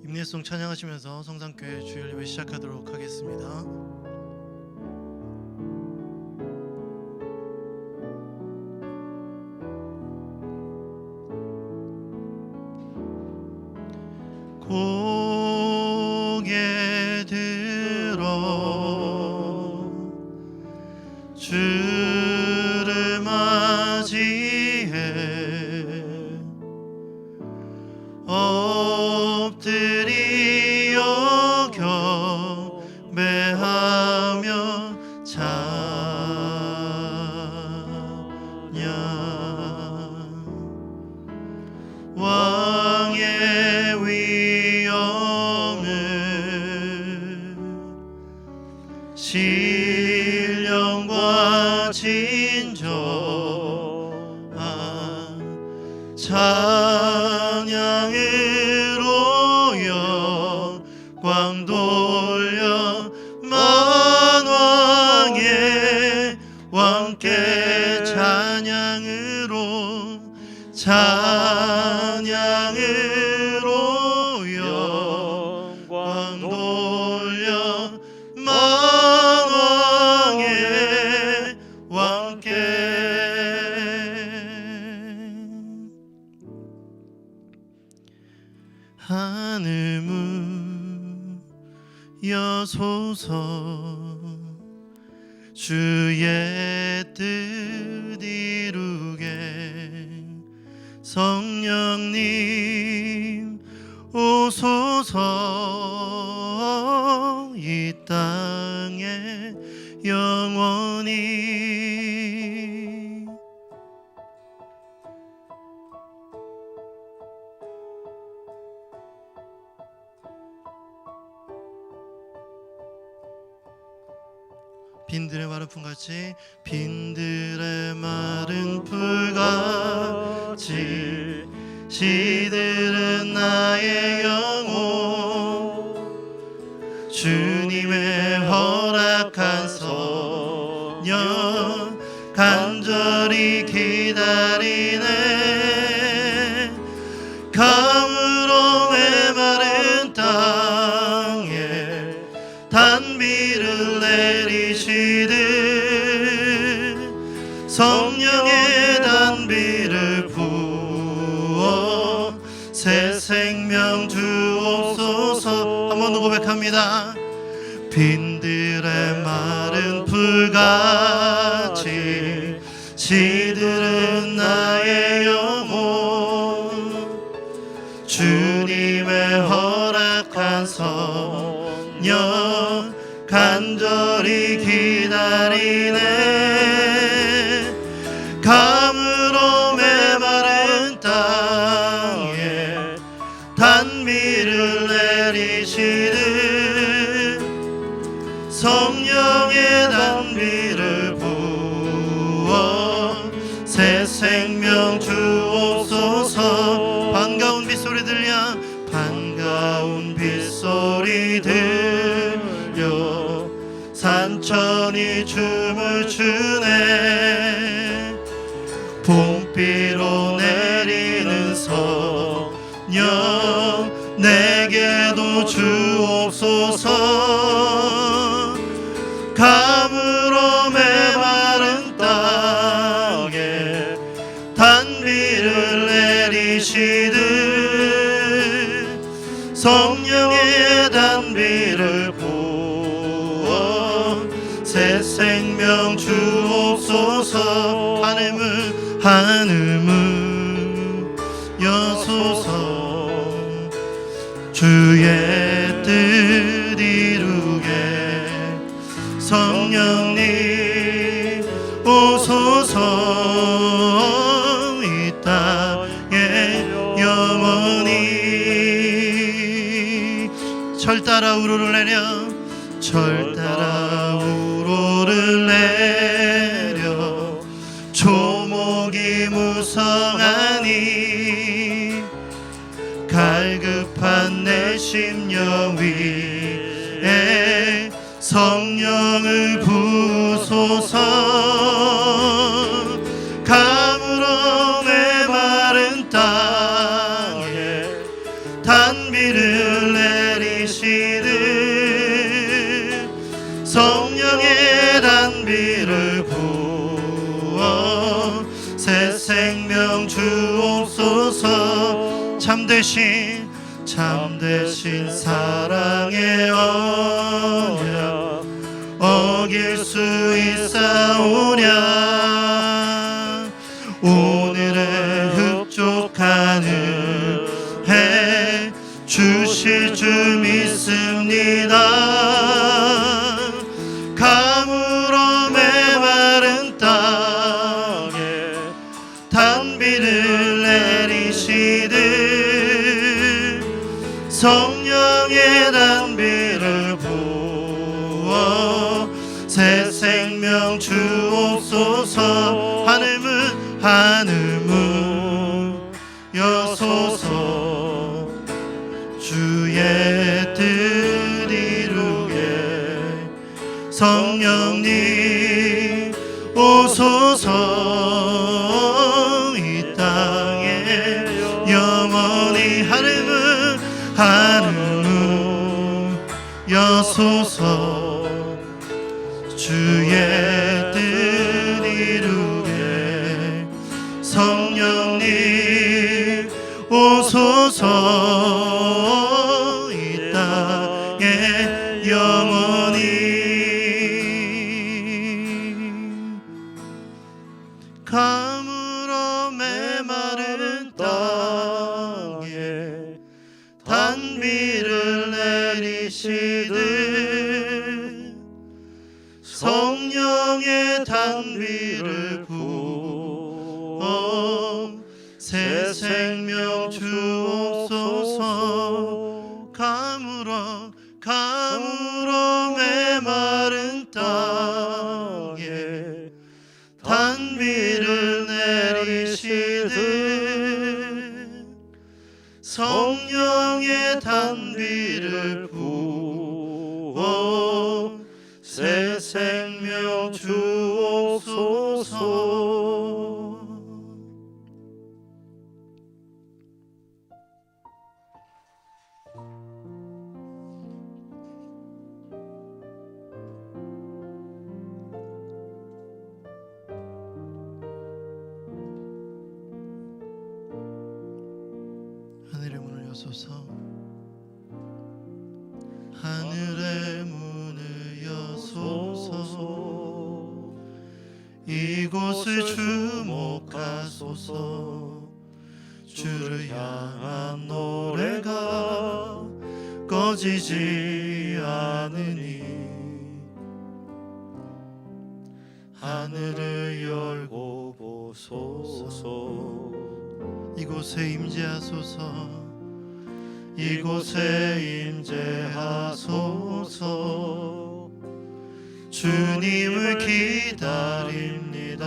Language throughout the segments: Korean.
임내송 찬양하시면서 성산교회 주일 예배 시작하도록 하겠습니다. 고개 들어 주를 맞이해 엎드리어 경배하며 찬양 왕의 위엄을 신령과 진정한 찬양으로 영광 돌려 만왕의 왕께 찬양으로 영광 돌려 만왕의 왕께 하늘 문 여소서 주의 뜻 이루게 성령님 오소서 이 땅에 영원히 빈들의 마른 풀같이 빈들의 마른 풀같이 시들은 나의 영혼 주님의 허락한 성령 간절히 기다리네 가물어 메마른 땅에 단비를 내리시듯 성령의 단비를 부어 새 생명 주옵소서. 한 번 더 고백합니다. 빈들의 마른 풀같이 시들은 나의 영혼 주님의 허락한 성령 간절히 기다리네 가물어 메마른 땅에 단비를 내리시듯 성령의 단비를 부어 새 생명 주옵소서. 반가운 빗소리 들려 반가운 빗소리 들려 산천이 춤을 추네 봄비로 내리는 성령 내게도 주옵소서. 가물어 메마른 땅에 단비를 내리시듯 성령의 단비를 부어 새 생명 주옵소서. 하늘문 여소서 주의 뜻 이루게 성령님 오소서 이 땅에 영원히 철 따라 우로를 내려 철 따라 우로를 내려 조목이 무성하니 갈급한 내 심령 위에 성령을 부소서. 가물어 메마른 땅에 단비를 참되신 사랑의 언약 어길 수 있사오냐. 오늘의 흡족한 은혜 주실 줄 믿습니다. 가물어 메마른 땅에 단비를 내리시듯 성령의 단비를 부어 새 생명 주옵소서. 하늘문 여소서 주의 뜻 이루게 성령님 오소서. 이 땅에 영원히 하늘문 여소서 주의 뜻 이루게 성령님 오소서. 이 땅에 영원히 가물어 메마른 땅에 단비를 내리시듯 성령의 단비를 부어 새 생명 주옵소서. 가물어 메마른 땅에 단비를 내리시듯 성령의 단비를 부어 새 생명 주옵소서. 하늘의 문을 여소서. 하늘의 문을 여소서. 이곳을 주목하소서. 주를 향한 노래가 꺼지지 않으니 하늘을 열고 보소서. 이곳에 임재하소서. 이곳에 임재하소서. 주님을 기다립니다.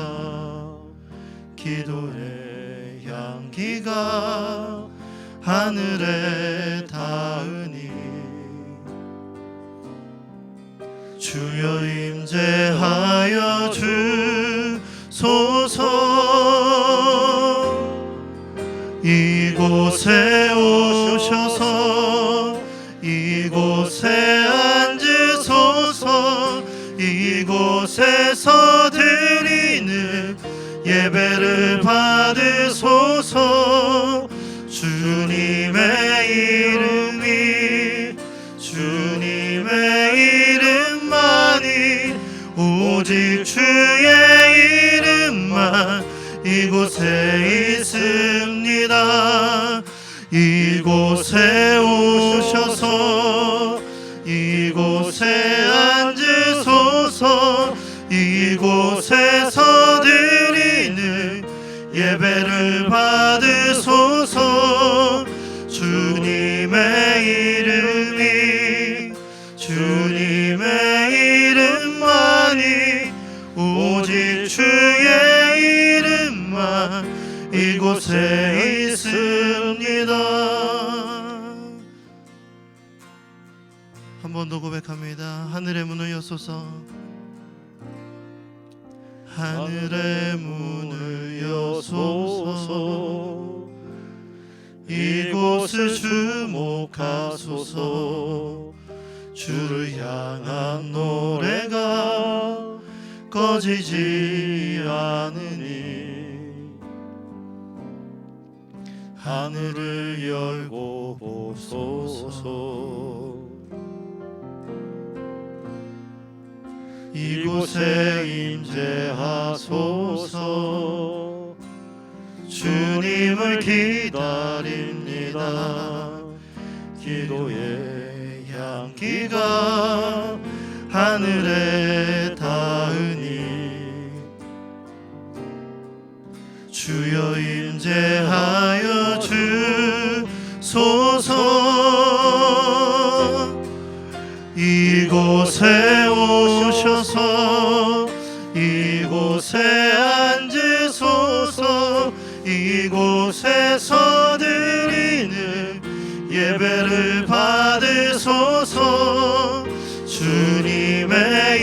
기도의 향기가 하늘에 닿으니 주여 임재하여 주소서. 이곳에 오셔서 이곳에 앉으소서. 이곳에서 드리는 예배를 받으소서. 주님의 이름만이 오직 주의 이름만 이곳에 있습니다. 이곳에 오셔서 이곳에 앉으소서. 이곳에서 드리는 예배를 받으소서. 주님의 이름만이 오직 주의 이름만 이곳에 있습니다. 한 번 더 고백합니다. 하늘의 문을 여소서. 하늘의 문을 여소서. 이곳을 주목하소서. 주를 향한 노래가 꺼지지 않으니 하늘을 열고 보소서. 이곳에 임재하소서. 주님을 기다립니다. 기도의 향기가 하늘에 닿으니 주여 임재하여 주소서. 이곳에 오셔서 이곳에 앉으소서. 이곳에서 드리는 예배를 받으소서. 주님의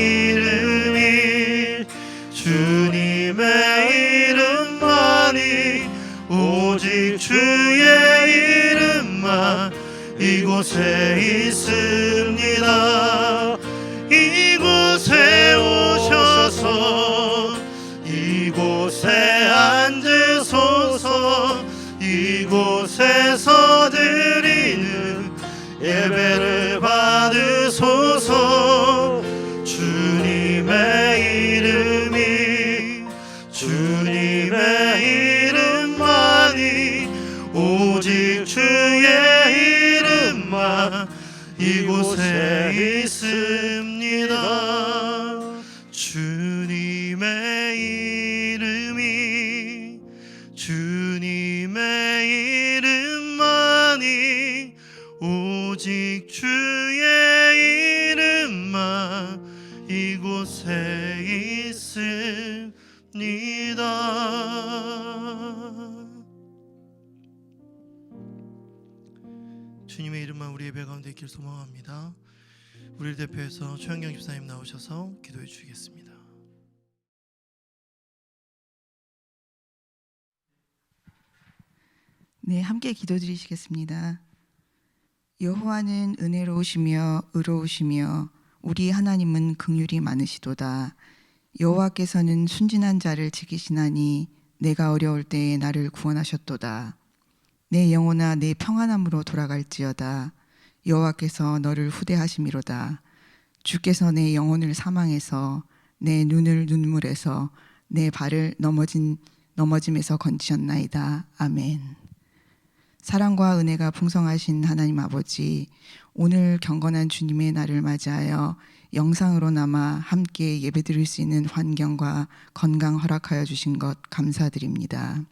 이름만이 오직 주의 이름만 이곳에 있습니다. 이곳에 오셔서 이곳에 앉으소서. 이곳에서 드리는 예배를 받으소서. 주님의 이름만이 오직 주의 이름만 이곳에 있습니다. 주님의 이름만이 오직 주의 이름만 이곳에 있습니다. 주님의 이름만 우리 예배 가운데 있길 소망합니다. 우리를 대표해서 최현경 집사님 나오셔서 기도해 주시겠습니다. 네, 함께 기도드리시겠습니다. 여호와는 은혜로우시며 의로우시며 우리 하나님은 긍휼이 많으시도다. 여호와께서는 순진한 자를 지키시나니 내가 어려울 때에 나를 구원하셨도다. 내 영혼아 내 평안함으로 돌아갈지어다. 여호와께서 너를 후대하심이로다. 주께서 내 영혼을 사망에서 내 눈을 눈물에서 내 발을 넘어짐에서 건지셨나이다. 아멘. 사랑과 은혜가 풍성하신 하나님 아버지, 오늘 경건한 주님의 날을 맞이하여 영상으로나마 함께 예배드릴 수 있는 환경과 건강 허락하여 주신 것 감사드립니다.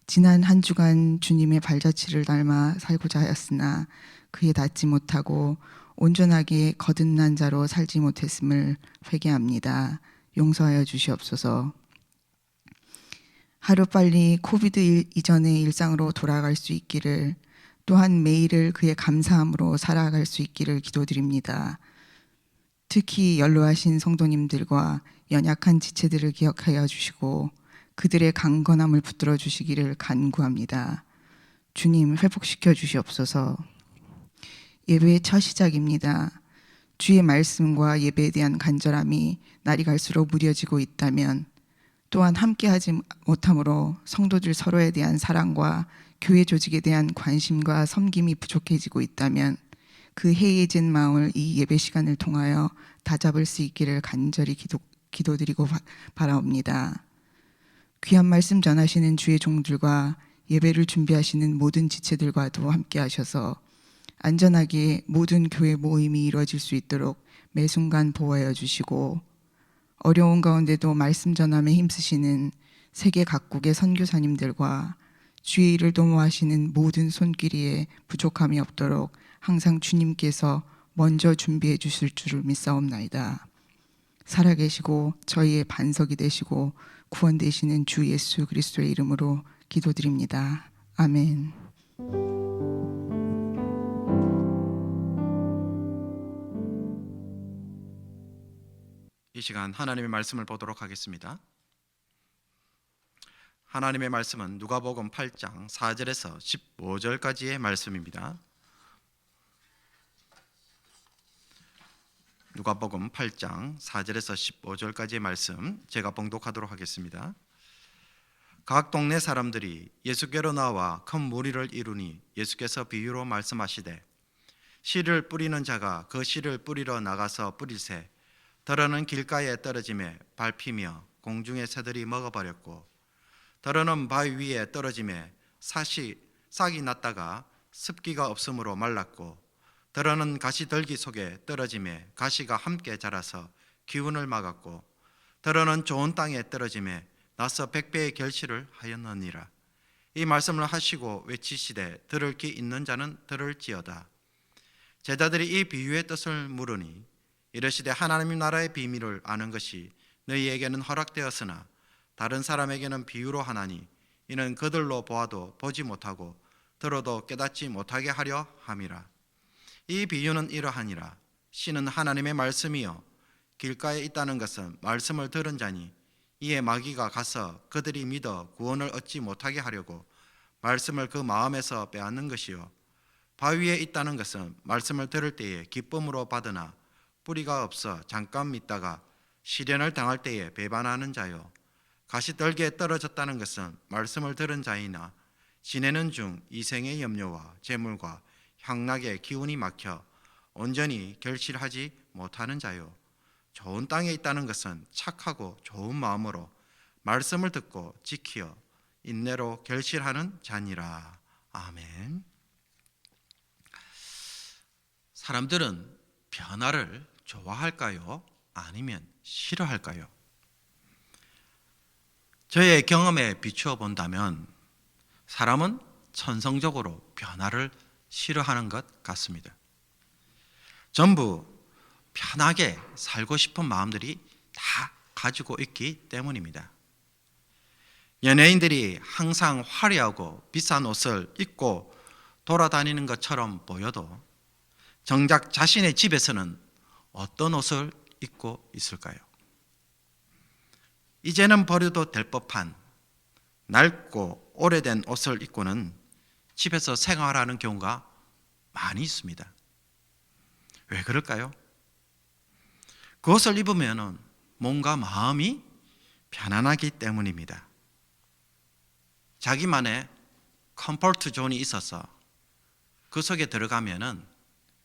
지난 한 주간 주님의 발자취를 닮아 살고자 하였으나 그에 닿지 못하고 온전하게 거듭난 자로 살지 못했음을 회개합니다. 용서하여 주시옵소서. 하루빨리 코비드 이전의 일상으로 돌아갈 수 있기를, 또한 매일을 그의 감사함으로 살아갈 수 있기를 기도드립니다. 특히 연로하신 성도님들과 연약한 지체들을 기억하여 주시고 그들의 강건함을 붙들어 주시기를 간구합니다. 주님, 회복시켜 주시옵소서. 예배의 첫 시작입니다. 주의 말씀과 예배에 대한 간절함이 날이 갈수록 무뎌지고 있다면, 또한 함께하지 못함으로 성도들 서로에 대한 사랑과 교회 조직에 대한 관심과 섬김이 부족해지고 있다면 그 해이해진 마음을 이 예배 시간을 통하여 다잡을 수 있기를 간절히 기도드리고 바라옵니다. 귀한 말씀 전하시는 주의 종들과 예배를 준비하시는 모든 지체들과도 함께 하셔서 안전하게 모든 교회 모임이 이루어질 수 있도록 매 순간 보호하여 주시고, 어려운 가운데도 말씀 전함에 힘쓰시는 세계 각국의 선교사님들과 주의 일을 도모하시는 모든 손길이에 부족함이 없도록 항상 주님께서 먼저 준비해 주실 줄을 믿사옵나이다. 살아계시고 저희의 반석이 되시고 구원 되시는 주 예수 그리스도의 이름으로 기도드립니다. 아멘. 이 시간 하나님의 말씀을 보도록 하겠습니다. 하나님의 말씀은 누가복음 8장 4절에서 15절까지의 말씀입니다. 누가복음 8장 4절에서 15절까지의 말씀 제가 봉독하도록 하겠습니다. 각 동네 사람들이 예수께로 나와 큰 무리를 이루니 예수께서 비유로 말씀하시되 씨를 뿌리는 자가 그 씨를 뿌리러 나가서 뿌릴새 더러는 길가에 떨어짐에 밟히며 공중의 새들이 먹어버렸고 더러는 바위 위에 떨어짐에 싹이 났다가 습기가 없으므로 말랐고 더러는 가시덜기 속에 떨어짐에 가시가 함께 자라서 기운을 막았고 더러는 좋은 땅에 떨어짐에 나서 100배의 결실을 하였느니라. 이 말씀을 하시고 외치시되 들을 귀 있는 자는 들을지어다. 제자들이 이 비유의 뜻을 물으니 이르시되 하나님 나라의 비밀을 아는 것이 너희에게는 허락되었으나 다른 사람에게는 비유로 하나니 이는 그들로 보아도 보지 못하고 들어도 깨닫지 못하게 하려 함이라. 이 비유는 이러하니라. 씨는 하나님의 말씀이요 길가에 있다는 것은 말씀을 들은 자니 이에 마귀가 가서 그들이 믿어 구원을 얻지 못하게 하려고 말씀을 그 마음에서 빼앗는 것이요 바위에 있다는 것은 말씀을 들을 때에 기쁨으로 받으나 뿌리가 없어 잠깐 믿다가 시련을 당할 때에 배반하는 자요 가시떨기에 떨어졌다는 것은 말씀을 들은 자이나 지내는 중 이생의 염려와 재물과 향락의 기운이 막혀 온전히 결실하지 못하는 자요 좋은 땅에 있다는 것은 착하고 좋은 마음으로 말씀을 듣고 지키어 인내로 결실하는 자니라. 아멘. 사람들은 변화를 좋아할까요? 아니면 싫어할까요? 저의 경험에 비추어 본다면 사람은 천성적으로 변화를 싫어하는 것 같습니다. 전부 편하게 살고 싶은 마음들이 다 가지고 있기 때문입니다. 연예인들이 항상 화려하고 비싼 옷을 입고 돌아다니는 것처럼 보여도 정작 자신의 집에서는 어떤 옷을 입고 있을까요? 이제는 버려도 될 법한 낡고 오래된 옷을 입고는 집에서 생활하는 경우가 많이 있습니다. 왜 그럴까요? 그것을 입으면 뭔가 마음이 편안하기 때문입니다. 자기만의 컴포트 존이 있어서 그 속에 들어가면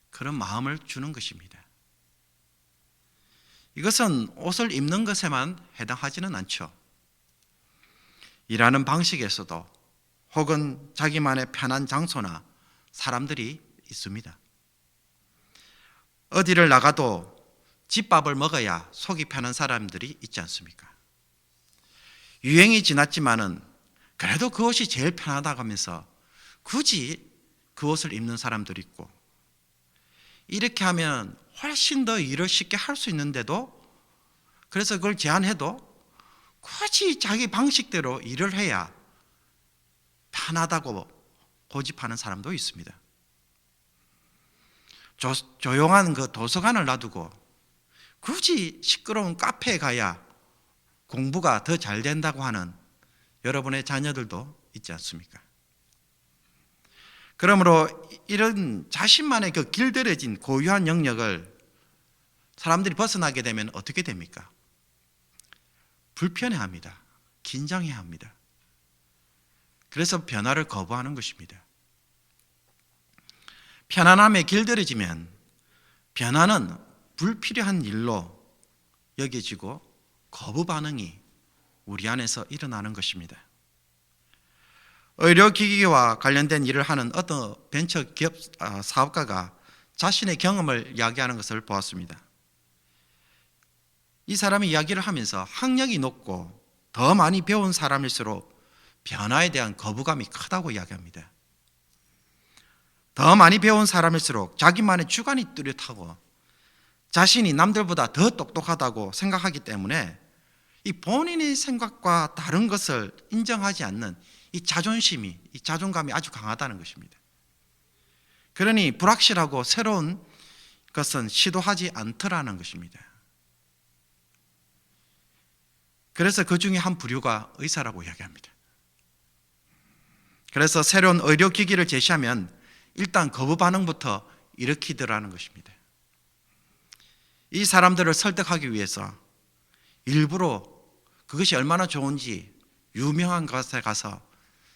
그런 마음을 주는 것입니다. 이것은 옷을 입는 것에만 해당하지는 않죠. 일하는 방식에서도 혹은 자기만의 편한 장소나 사람들이 있습니다. 어디를 나가도 집밥을 먹어야 속이 편한 사람들이 있지 않습니까? 유행이 지났지만은 그래도 그 옷이 제일 편하다고 하면서 굳이 그 옷을 입는 사람들이 있고 이렇게 하면 훨씬 더 일을 쉽게 할 수 있는데도 그래서 그걸 제한해도 굳이 자기 방식대로 일을 해야 편하다고 고집하는 사람도 있습니다. 조용한 그 도서관을 놔두고 굳이 시끄러운 카페에 가야 공부가 더 잘 된다고 하는 여러분의 자녀들도 있지 않습니까? 그러므로 이런 자신만의 그 길들여진 고유한 영역을 사람들이 벗어나게 되면 어떻게 됩니까? 불편해합니다. 긴장해합니다. 그래서 변화를 거부하는 것입니다. 편안함에 길들여지면 변화는 불필요한 일로 여겨지고 거부 반응이 우리 안에서 일어나는 것입니다. 의료기기와 관련된 일을 하는 어떤 벤처 기업 사업가가 자신의 경험을 이야기하는 것을 보았습니다. 이 사람이 이야기를 하면서 학력이 높고 더 많이 배운 사람일수록 변화에 대한 거부감이 크다고 이야기합니다. 더 많이 배운 사람일수록 자기만의 주관이 뚜렷하고 자신이 남들보다 더 똑똑하다고 생각하기 때문에 이 본인의 생각과 다른 것을 인정하지 않는 이 자존심이, 이 자존감이 아주 강하다는 것입니다. 그러니 불확실하고 새로운 것은 시도하지 않더라는 것입니다. 그래서 그 중에 한 부류가 의사라고 이야기합니다. 그래서 새로운 의료기기를 제시하면 일단 거부 반응부터 일으키더라는 것입니다. 이 사람들을 설득하기 위해서 일부러 그것이 얼마나 좋은지 유명한 곳에 가서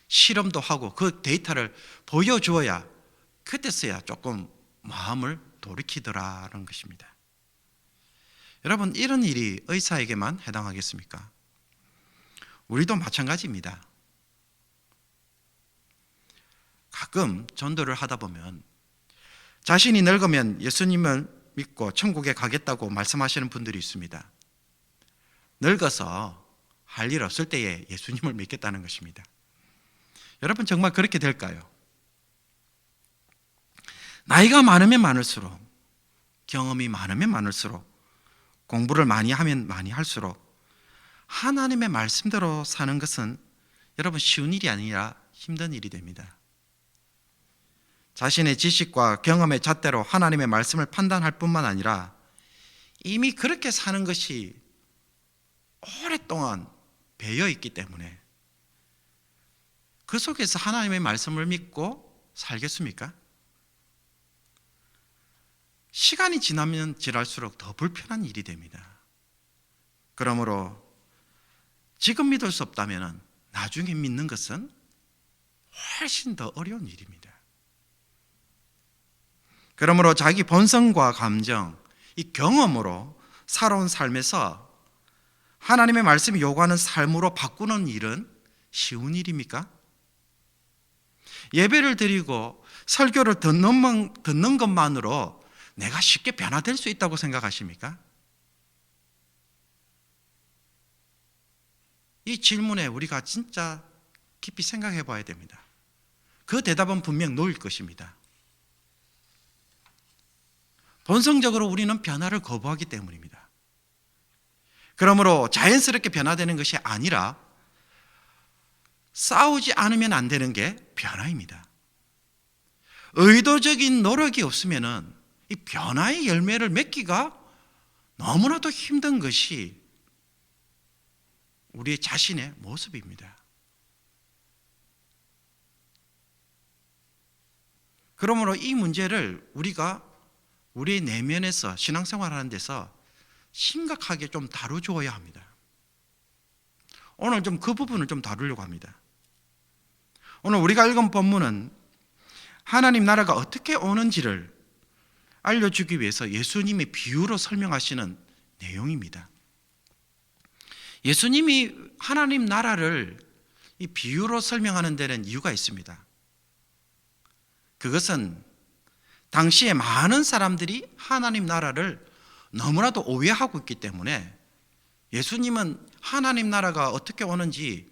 실험도 하고 그 데이터를 보여주어야 그때서야 조금 마음을 돌이키더라는 것입니다. 여러분, 이런 일이 의사에게만 해당하겠습니까? 우리도 마찬가지입니다. 가끔 전도를 하다 보면 자신이 늙으면 예수님을 믿고 천국에 가겠다고 말씀하시는 분들이 있습니다. 늙어서 할 일 없을 때에 예수님을 믿겠다는 것입니다. 여러분, 정말 그렇게 될까요? 나이가 많으면 많을수록, 경험이 많으면 많을수록, 공부를 많이 하면 많이 할수록 하나님의 말씀대로 사는 것은 여러분 쉬운 일이 아니라 힘든 일이 됩니다. 자신의 지식과 경험의 잣대로 하나님의 말씀을 판단할 뿐만 아니라 이미 그렇게 사는 것이 오랫동안 배어 있기 때문에 그 속에서 하나님의 말씀을 믿고 살겠습니까? 시간이 지나면 지날수록 더 불편한 일이 됩니다. 그러므로 지금 믿을 수 없다면 나중에 믿는 것은 훨씬 더 어려운 일입니다. 그러므로 자기 본성과 감정, 이 경험으로 살아온 삶에서 하나님의 말씀이 요구하는 삶으로 바꾸는 일은 쉬운 일입니까? 예배를 드리고 설교를 듣는 것만으로 내가 쉽게 변화될 수 있다고 생각하십니까? 이 질문에 우리가 진짜 깊이 생각해 봐야 됩니다. 그 대답은 분명 놓일 것입니다. 본성적으로 우리는 변화를 거부하기 때문입니다. 그러므로 자연스럽게 변화되는 것이 아니라 싸우지 않으면 안 되는 게 변화입니다. 의도적인 노력이 없으면 이 변화의 열매를 맺기가 너무나도 힘든 것이 우리 자신의 모습입니다. 그러므로 이 문제를 우리가 우리의 내면에서 신앙생활하는 데서 심각하게 좀 다뤄주어야 합니다. 오늘 좀 그 부분을 좀 다루려고 합니다. 오늘 우리가 읽은 본문은 하나님 나라가 어떻게 오는지를 알려주기 위해서 예수님의 비유로 설명하시는 내용입니다. 예수님이 하나님 나라를 이 비유로 설명하는 데는 이유가 있습니다. 그것은 당시에 많은 사람들이 하나님 나라를 너무나도 오해하고 있기 때문에 예수님은 하나님 나라가 어떻게 오는지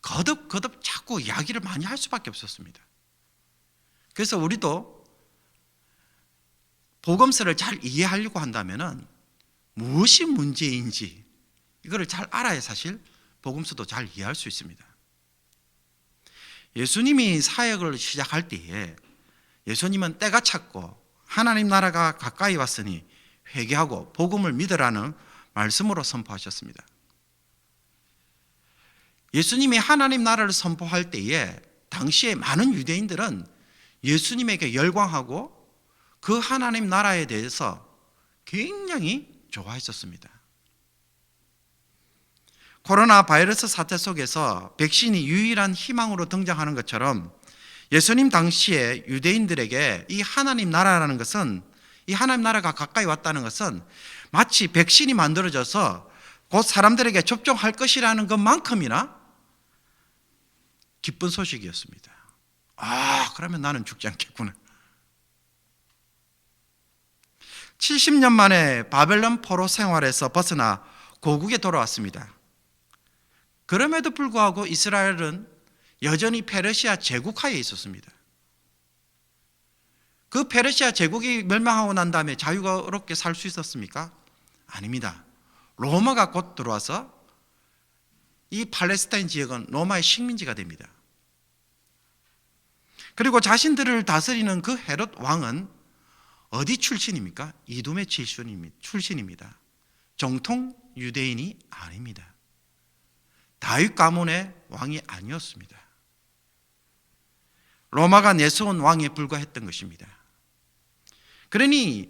거듭거듭 자꾸 이야기를 많이 할 수밖에 없었습니다. 그래서 우리도 복음서를 잘 이해하려고 한다면 무엇이 문제인지 이거를 잘 알아야 사실 복음서도 잘 이해할 수 있습니다. 예수님이 사역을 시작할 때에 예수님은 때가 찼고 하나님 나라가 가까이 왔으니 회개하고 복음을 믿으라는 말씀으로 선포하셨습니다. 예수님이 하나님 나라를 선포할 때에 당시에 많은 유대인들은 예수님에게 열광하고 그 하나님 나라에 대해서 굉장히 좋아했었습니다. 코로나 바이러스 사태 속에서 백신이 유일한 희망으로 등장하는 것처럼 예수님 당시에 유대인들에게 이 하나님 나라라는 것은, 이 하나님 나라가 가까이 왔다는 것은 마치 백신이 만들어져서 곧 사람들에게 접종할 것이라는 것만큼이나 기쁜 소식이었습니다. 아, 그러면 나는 죽지 않겠구나. 70년 만에 바벨론 포로 생활에서 벗어나 고국에 돌아왔습니다. 그럼에도 불구하고 이스라엘은 여전히 페르시아 제국하에 있었습니다. 그 페르시아 제국이 멸망하고 난 다음에 자유롭게 살 수 있었습니까? 아닙니다. 로마가 곧 들어와서 이 팔레스타인 지역은 로마의 식민지가 됩니다. 그리고 자신들을 다스리는 그 헤롯 왕은 어디 출신입니까? 이두메 출신입니다. 정통 유대인이 아닙니다. 다윗 가문의 왕이 아니었습니다. 로마가 내세운 왕에 불과했던 것입니다. 그러니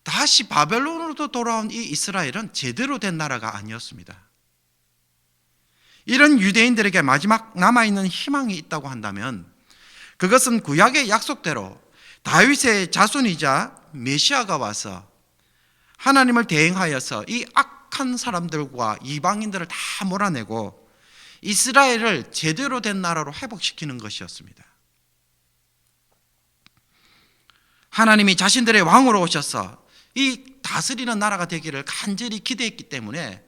다시 바벨론으로 돌아온 이 이스라엘은 제대로 된 나라가 아니었습니다. 이런 유대인들에게 마지막 남아있는 희망이 있다고 한다면 그것은 구약의 약속대로 다윗의 자손이자 메시아가 와서 하나님을 대행하여서 이 악한 사람들과 이방인들을 다 몰아내고 이스라엘을 제대로 된 나라로 회복시키는 것이었습니다. 하나님이 자신들의 왕으로 오셔서 이 다스리는 나라가 되기를 간절히 기대했기 때문에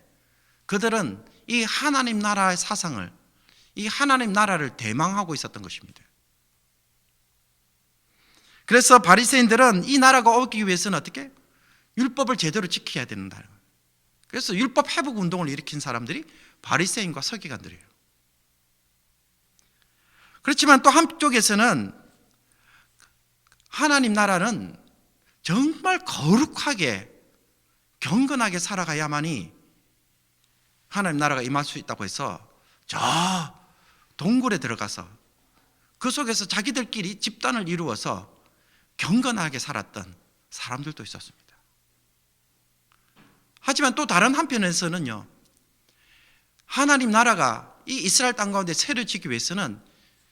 그들은 이 하나님 나라의 사상을, 이 하나님 나라를 대망하고 있었던 것입니다. 그래서 바리새인들은 이 나라가 오기 위해서는 어떻게? 율법을 제대로 지켜야 된다. 그래서 율법 회복 운동을 일으킨 사람들이 바리새인과 서기관들이에요. 그렇지만 또 한쪽에서는 하나님 나라는 정말 거룩하게 경건하게 살아가야만이 하나님 나라가 임할 수 있다고 해서 저 동굴에 들어가서 그 속에서 자기들끼리 집단을 이루어서 경건하게 살았던 사람들도 있었습니다. 하지만 또 다른 한편에서는요, 하나님 나라가 이 이스라엘 땅 가운데 세워지기 위해서는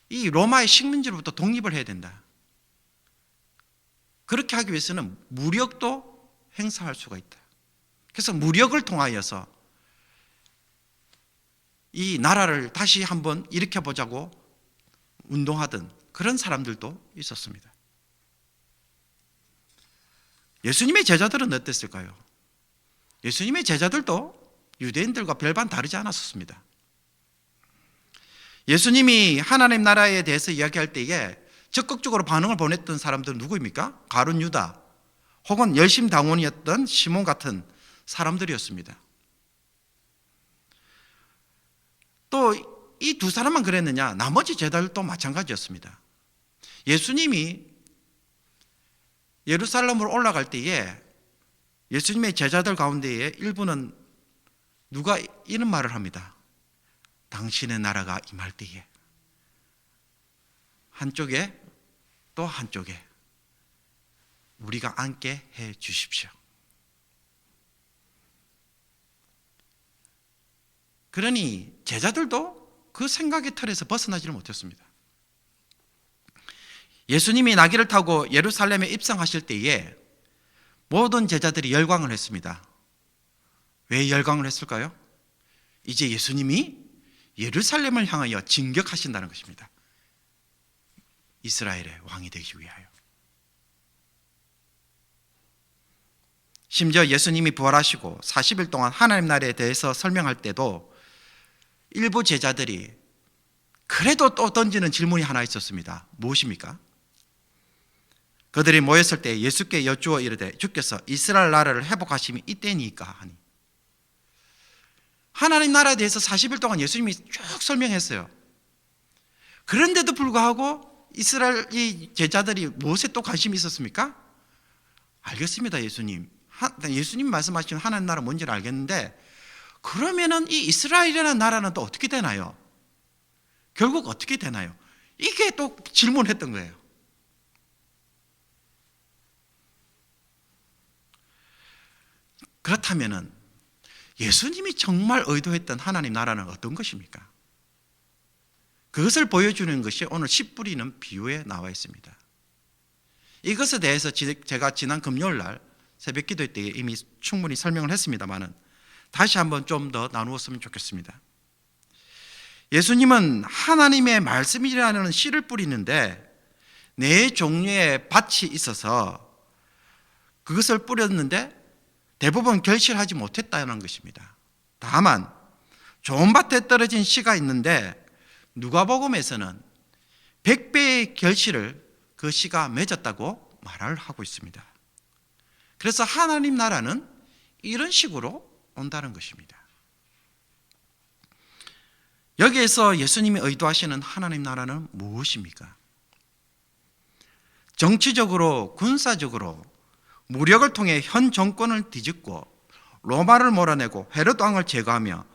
이 로마의 식민지로부터 독립을 해야 된다. 그렇게 하기 위해서는 무력도 행사할 수가 있다. 그래서 무력을 통하여서 이 나라를 다시 한번 일으켜보자고 운동하던 그런 사람들도 있었습니다. 예수님의 제자들은 어땠을까요? 예수님의 제자들도 유대인들과 별반 다르지 않았었습니다. 예수님이 하나님 나라에 대해서 이야기할 때에 적극적으로 반응을 보냈던 사람들은 누구입니까? 가룟 유다 혹은 열심당원이었던 시몬 같은 사람들이었습니다. 또 이 두 사람만 그랬느냐? 나머지 제자들도 마찬가지였습니다. 예수님이 예루살렘으로 올라갈 때에 예수님의 제자들 가운데에 일부는 누가 이런 말을 합니다. 당신의 나라가 임할 때에 한쪽에 또 한쪽에 우리가 앉게 해 주십시오. 그러니 제자들도 그 생각의 틀에서 벗어나지를 못했습니다. 예수님이 나귀를 타고 예루살렘에 입성하실 때에 모든 제자들이 열광을 했습니다. 왜 열광을 했을까요? 이제 예수님이 예루살렘을 향하여 진격하신다는 것입니다. 이스라엘의 왕이 되기 위하여. 심지어 예수님이 부활하시고 40일 동안 하나님 나라에 대해서 설명할 때도 일부 제자들이 그래도 또 던지는 질문이 하나 있었습니다. 무엇입니까? 그들이 모였을 때 예수께 여쭈어 이르되 주께서 이스라엘 나라를 회복하심이 이때니까 하니. 하나님 나라에 대해서 40일 동안 예수님이 쭉 설명했어요. 그런데도 불구하고 이스라엘 이 제자들이 무엇에 또 관심이 있었습니까? 알겠습니다, 예수님. 예수님 말씀하신 하나님 나라 뭔지는 알겠는데 그러면은 이 이스라엘이라는 나라는 또 어떻게 되나요? 결국 어떻게 되나요? 이게 또 질문했던 거예요. 그렇다면은 예수님이 정말 의도했던 하나님 나라는 어떤 것입니까? 그것을 보여주는 것이 오늘 씨 뿌리는 비유에 나와 있습니다. 이것에 대해서 제가 지난 금요일 날 새벽 기도 때 이미 충분히 설명을 했습니다만은 다시 한번 좀 더 나누었으면 좋겠습니다. 예수님은 하나님의 말씀이라는 씨를 뿌리는데 네 종류의 밭이 있어서 그것을 뿌렸는데 대부분 결실하지 못했다는 것입니다. 다만 좋은 밭에 떨어진 씨가 있는데 누가복음에서는 100배의 결실을 그 씨가 맺었다고 말을 하고 있습니다. 그래서 하나님 나라는 이런 식으로 온다는 것입니다. 여기에서 예수님이 의도하시는 하나님 나라는 무엇입니까? 정치적으로 군사적으로 무력을 통해 현 정권을 뒤집고 로마를 몰아내고 헤롯 왕을 제거하며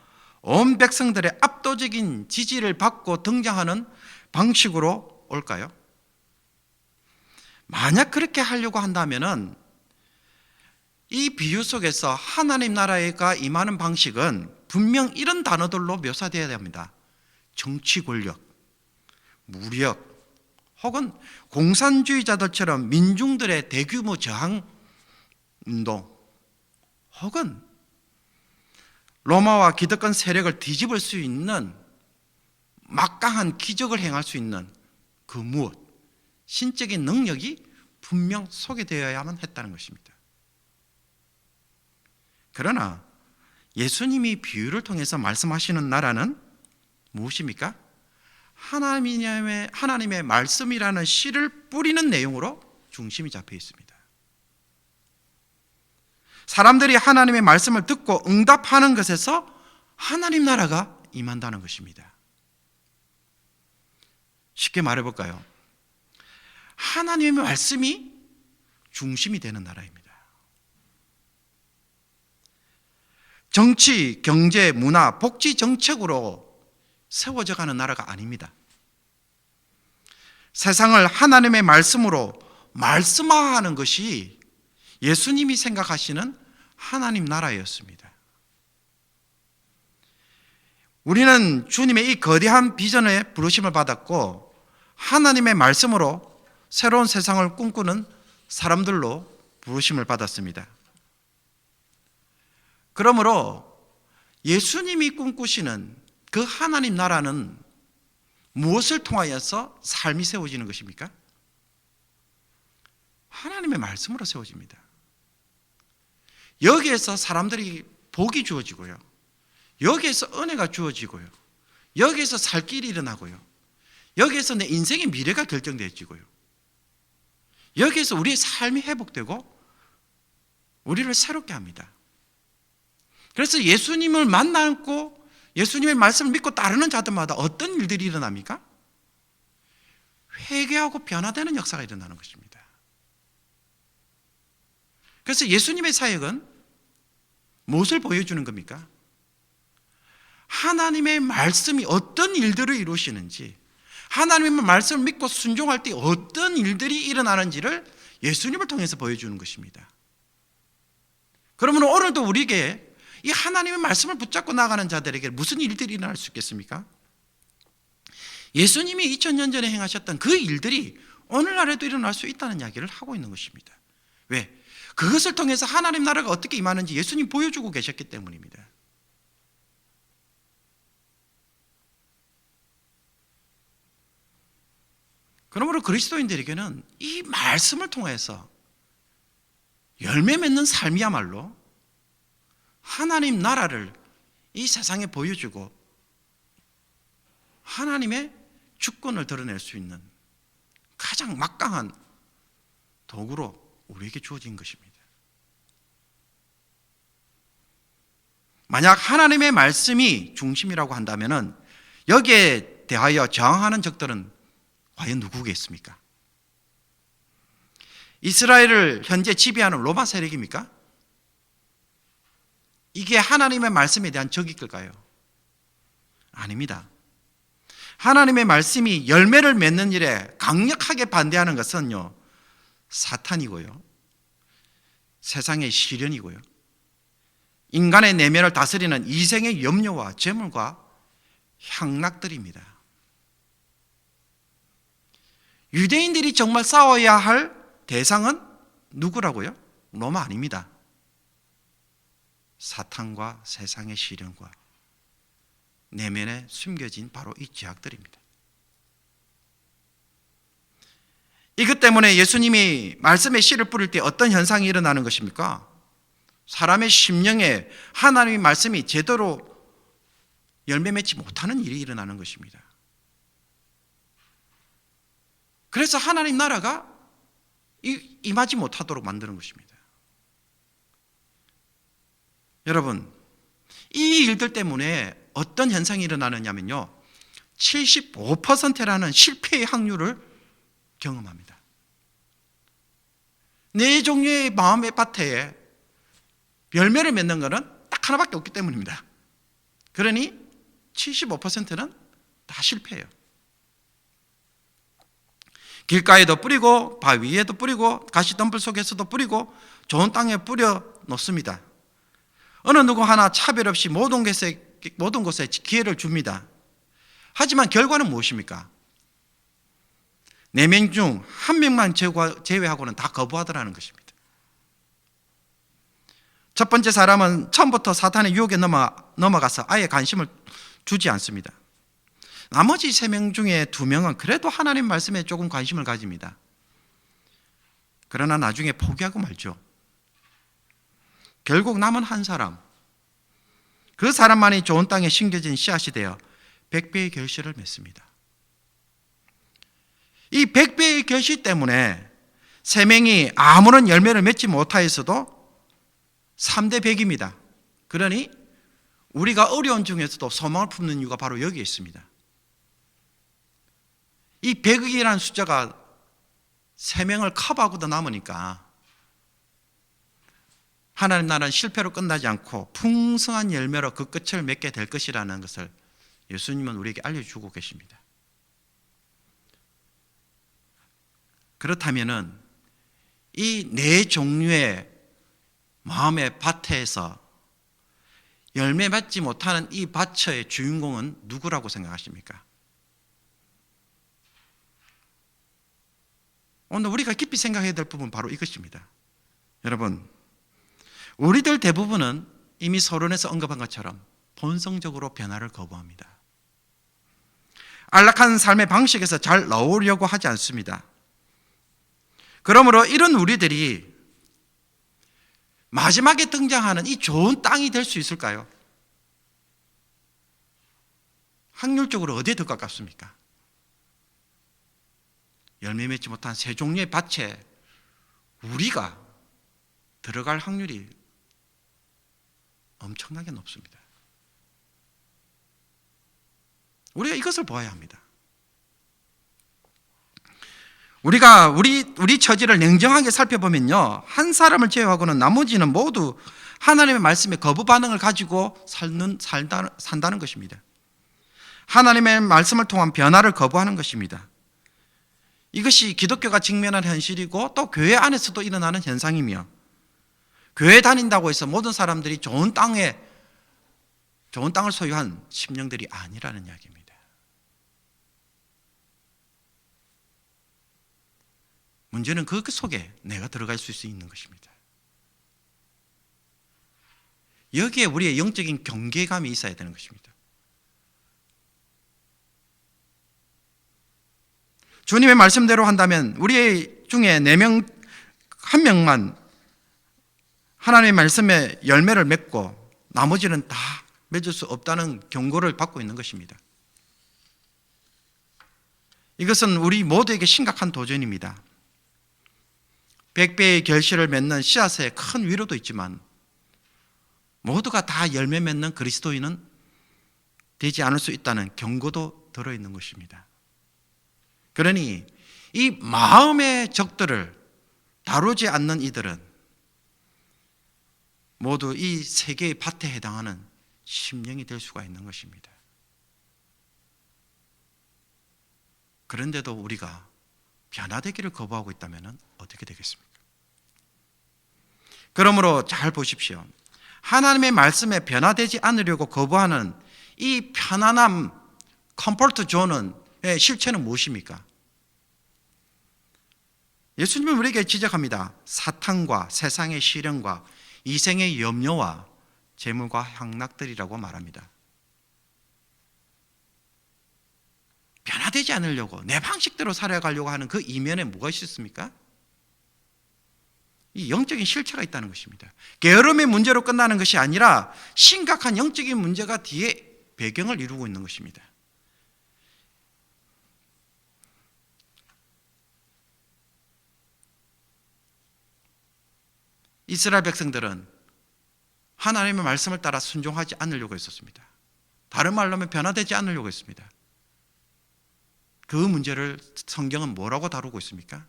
온 백성들의 압도적인 지지를 받고 등장하는 방식으로 올까요? 만약 그렇게 하려고 한다면은 이 비유 속에서 하나님 나라가 임하는 방식은 분명 이런 단어들로 묘사되어야 합니다. 정치 권력, 무력, 혹은 공산주의자들처럼 민중들의 대규모 저항 운동, 혹은 로마와 기득권 세력을 뒤집을 수 있는 막강한 기적을 행할 수 있는 그 무엇, 신적인 능력이 분명 소개되어야만 했다는 것입니다. 그러나 예수님이 비유를 통해서 말씀하시는 나라는 무엇입니까? 하나님의 말씀이라는 씨를 뿌리는 내용으로 중심이 잡혀 있습니다. 사람들이 하나님의 말씀을 듣고 응답하는 것에서 하나님 나라가 임한다는 것입니다. 쉽게 말해볼까요? 하나님의 말씀이 중심이 되는 나라입니다. 정치, 경제, 문화, 복지 정책으로 세워져 가는 나라가 아닙니다. 세상을 하나님의 말씀으로 말씀화하는 것이 예수님이 생각하시는 하나님 나라였습니다. 우리는 주님의 이 거대한 비전에 부르심을 받았고 하나님의 말씀으로 새로운 세상을 꿈꾸는 사람들로 부르심을 받았습니다. 그러므로 예수님이 꿈꾸시는 그 하나님 나라는 무엇을 통하여서 삶이 세워지는 것입니까? 하나님의 말씀으로 세워집니다. 여기에서 사람들이 복이 주어지고요. 여기에서 은혜가 주어지고요. 여기에서 살 길이 일어나고요. 여기에서 내 인생의 미래가 결정되어지고요. 여기에서 우리의 삶이 회복되고 우리를 새롭게 합니다. 그래서 예수님을 만나고 예수님의 말씀을 믿고 따르는 자들마다 어떤 일들이 일어납니까? 회개하고 변화되는 역사가 일어나는 것입니다. 그래서 예수님의 사역은 무엇을 보여주는 겁니까? 하나님의 말씀이 어떤 일들을 이루시는지, 하나님의 말씀을 믿고 순종할 때 어떤 일들이 일어나는지를 예수님을 통해서 보여주는 것입니다. 그러면 오늘도 우리에게 이 하나님의 말씀을 붙잡고 나가는 자들에게 무슨 일들이 일어날 수 있겠습니까? 예수님이 2000년 전에 행하셨던 그 일들이 오늘날에도 일어날 수 있다는 이야기를 하고 있는 것입니다. 왜? 그것을 통해서 하나님 나라가 어떻게 임하는지 예수님 보여주고 계셨기 때문입니다. 그러므로 그리스도인들에게는 이 말씀을 통해서 열매 맺는 삶이야말로 하나님 나라를 이 세상에 보여주고 하나님의 주권을 드러낼 수 있는 가장 막강한 도구로 우리에게 주어진 것입니다. 만약 하나님의 말씀이 중심이라고 한다면 여기에 대하여 저항하는 적들은 과연 누구겠습니까? 이스라엘을 현재 지배하는 로마 세력입니까? 이게 하나님의 말씀에 대한 적일까요? 아닙니다. 하나님의 말씀이 열매를 맺는 일에 강력하게 반대하는 것은요, 사탄이고요, 세상의 시련이고요, 인간의 내면을 다스리는 이생의 염려와 재물과 향락들입니다. 유대인들이 정말 싸워야 할 대상은 누구라고요? 로마 아닙니다. 사탄과 세상의 시련과 내면에 숨겨진 바로 이 죄악들입니다. 이것 때문에 예수님이 말씀의 씨를 뿌릴 때 어떤 현상이 일어나는 것입니까? 사람의 심령에 하나님의 말씀이 제대로 열매 맺지 못하는 일이 일어나는 것입니다. 그래서 하나님 나라가 임하지 못하도록 만드는 것입니다. 여러분, 이 일들 때문에 어떤 현상이 일어나느냐면요, 75%라는 실패의 확률을 경험합니다. 네 종류의 마음의 밭에 열매를 맺는 것은 딱 하나밖에 없기 때문입니다. 그러니 75%는 다 실패해요. 길가에도 뿌리고 바위 위에도 뿌리고 가시덤불 속에서도 뿌리고 좋은 땅에 뿌려 놓습니다. 어느 누구 하나 차별 없이 모든 곳에 기회를 줍니다. 하지만 결과는 무엇입니까? 4명 중 1명만 제외하고는 다 거부하더라는 것입니다. 첫 번째 사람은 처음부터 사탄의 유혹에 넘어가서 아예 관심을 주지 않습니다. 나머지 3명 중에 2명은 그래도 하나님 말씀에 조금 관심을 가집니다. 그러나 나중에 포기하고 말죠. 결국 남은 한 사람, 그 사람만이 좋은 땅에 심겨진 씨앗이 되어 100배의 결실을 맺습니다. 이 100배의 결실 때문에 3명이 아무런 열매를 맺지 못하였어도 3대 100입니다. 그러니 우리가 어려운 중에서도 소망을 품는 이유가 바로 여기에 있습니다. 이 100이라는 숫자가 3명을 커버하고도 남으니까 하나님 나라는 실패로 끝나지 않고 풍성한 열매로 그 끝을 맺게 될 것이라는 것을 예수님은 우리에게 알려주고 계십니다. 그렇다면 이 4종류의 마음의 밭에서 열매 맺지 못하는 이 밭의 주인공은 누구라고 생각하십니까? 오늘 우리가 깊이 생각해야 될 부분은 바로 이것입니다. 여러분, 우리들 대부분은 이미 서론에서 언급한 것처럼 본성적으로 변화를 거부합니다. 안락한 삶의 방식에서 잘 나오려고 하지 않습니다. 그러므로 이런 우리들이 마지막에 등장하는 이 좋은 땅이 될 수 있을까요? 확률적으로 어디에 더 가깝습니까? 열매 맺지 못한 3종류의 밭에 우리가 들어갈 확률이 엄청나게 높습니다. 우리가 이것을 보아야 합니다. 우리가 우리 처지를 냉정하게 살펴보면요, 한 사람을 제외하고는 나머지는 모두 하나님의 말씀에 거부 반응을 가지고 산다는 것입니다. 하나님의 말씀을 통한 변화를 거부하는 것입니다. 이것이 기독교가 직면한 현실이고 또 교회 안에서도 일어나는 현상이며, 교회 다닌다고 해서 모든 사람들이 좋은 땅을 소유한 심령들이 아니라는 이야기입니다. 문제는 그 속에 내가 들어갈 수 있는 것입니다. 여기에 우리의 영적인 경계감이 있어야 되는 것입니다. 주님의 말씀대로 한다면 우리 중에 4명, 1명만 하나님의 말씀에 열매를 맺고 나머지는 다 맺을 수 없다는 경고를 받고 있는 것입니다. 이것은 우리 모두에게 심각한 도전입니다. 100배의 결실을 맺는 씨앗에 큰 위로도 있지만 모두가 다 열매 맺는 그리스도인은 되지 않을 수 있다는 경고도 들어있는 것입니다. 그러니 이 마음의 적들을 다루지 않는 이들은 모두 이 세 개의 밭에 해당하는 심령이 될 수가 있는 것입니다. 그런데도 우리가 변화되기를 거부하고 있다면 어떻게 되겠습니까? 그러므로 잘 보십시오. 하나님의 말씀에 변화되지 않으려고 거부하는 이 편안함, 컴포트 존의 실체는 무엇입니까? 예수님은 우리에게 지적합니다. 사탄과 세상의 시련과 이생의 염려와 재물과 향락들이라고 말합니다. 변화되지 않으려고 내 방식대로 살아가려고 하는 그 이면에 뭐가 있습니까? 이 영적인 실체가 있다는 것입니다. 게으름의 문제로 끝나는 것이 아니라 심각한 영적인 문제가 뒤에 배경을 이루고 있는 것입니다. 이스라엘 백성들은 하나님의 말씀을 따라 순종하지 않으려고 했었습니다. 다른 말로 하면 변화되지 않으려고 했습니다. 그 문제를 성경은 뭐라고 다루고 있습니까?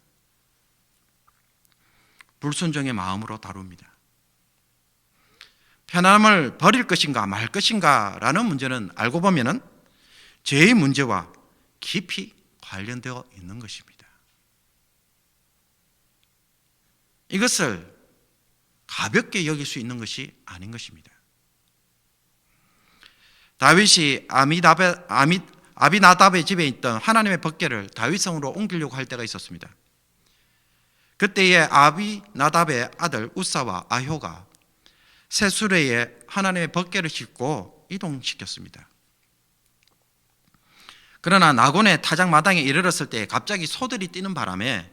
불순종의 마음으로 다룹니다. 편안함을 버릴 것인가 말 것인가 라는 문제는 알고 보면 죄의 문제와 깊이 관련되어 있는 것입니다. 이것을 가볍게 여길 수 있는 것이 아닌 것입니다. 다윗이 아비나답의 집에 있던 하나님의 법궤를 다윗성으로 옮기려고 할 때가 있었습니다. 그때에 아비나답의 아들 우사와 아효가 새 수레에 하나님의 법궤를 싣고 이동시켰습니다. 그러나 나곤의 타작 마당에 이르렀을 때 갑자기 소들이 뛰는 바람에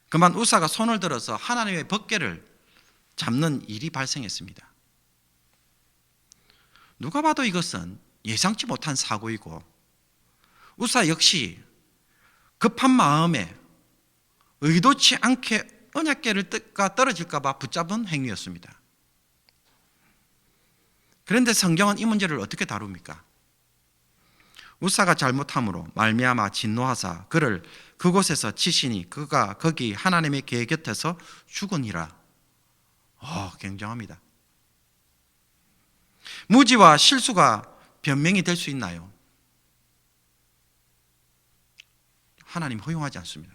그만 우사가 손을 들어서 하나님의 법궤를 잡는 일이 발생했습니다. 누가 봐도 이것은 예상치 못한 사고이고 우사 역시 급한 마음에 의도치 않게 언약궤가 떨어질까 봐 붙잡은 행위였습니다. 그런데 성경은 이 문제를 어떻게 다룹니까? 우사가 잘못함으로 말미암아 진노하사 그를 그곳에서 치시니 그가 거기 하나님의 궤 곁에서 죽으니라. 굉장합니다. 무지와 실수가 변명이 될 수 있나요? 하나님 허용하지 않습니다.